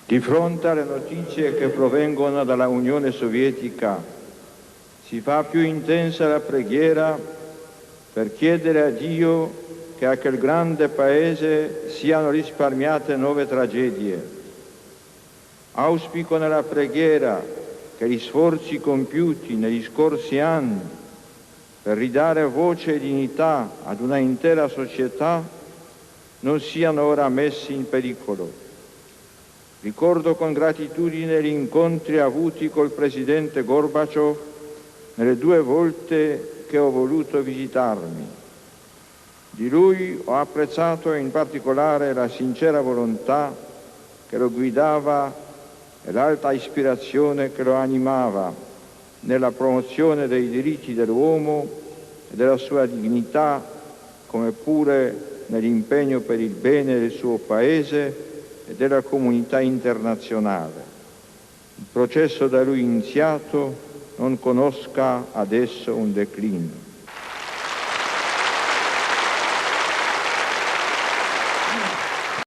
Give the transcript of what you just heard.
Di fronte alle notizie che provengono dalla Unione Sovietica, si fa più intensa la preghiera per chiedere a Dio che a quel grande Paese siano risparmiate nuove tragedie. Auspico nella preghiera che gli sforzi compiuti negli scorsi anni per ridare voce e dignità ad una intera società non siano ora messi in pericolo. Ricordo con gratitudine gli incontri avuti col presidente Gorbaciov nelle 2 volte che ho voluto visitarmi. Di lui ho apprezzato in particolare la sincera volontà che lo guidava e l'alta ispirazione che lo animava nella promozione dei diritti dell'uomo e della sua dignità, come pure nell'impegno per il bene del suo Paese e della comunità internazionale. Il processo da lui iniziato non conosca adesso un declino.